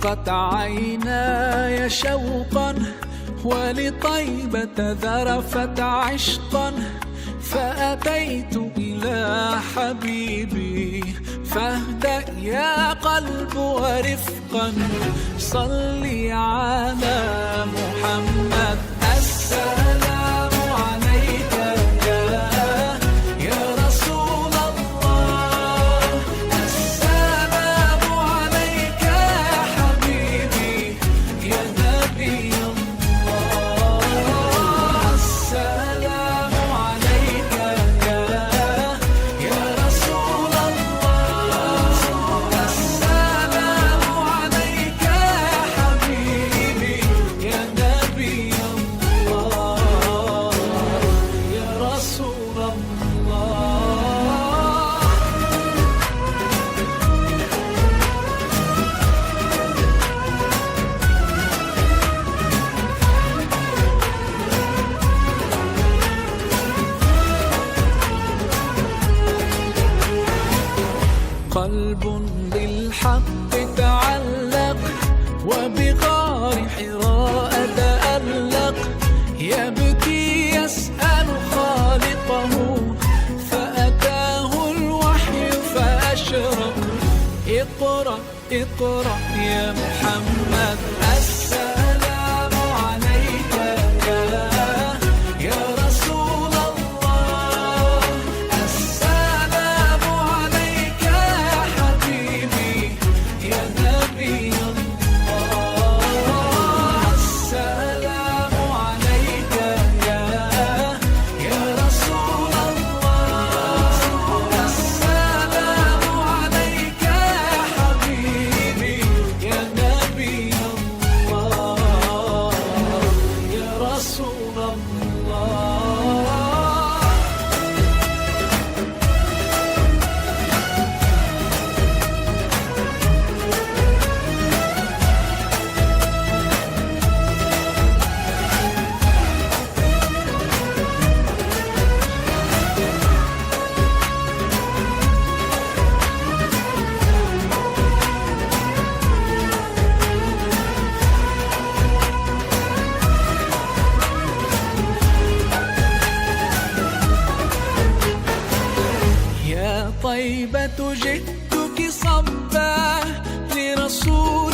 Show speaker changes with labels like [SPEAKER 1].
[SPEAKER 1] ضاقت عيناي شوقا ولطيبة ذرفت عشقا، فأتيت إلى حبيبي فاهدأ يا قلب ورفقا، صلي على محمد. السلام عليك يا رسول الله، السلام عليك يا حبيبي يا نبي الله، السلام عليك يا رسول الله، السلام عليك يا حبيبي يا نبي الله يا رسول الله. قلب بالحق تعلق وبغار حراء تألق، يبكي يسأل خالقه فأتاه الوحي فأشرق. اقرأ اقرأ يا محمد. السلام عليك يا رسول الله، السلام عليك يا حبيبي يا نبي الله، السلام عليك يا رسول الله، السلام عليك يا حبيبي يا نبي الله يا رسول الله. يا طيبة جئتك صبا لرسول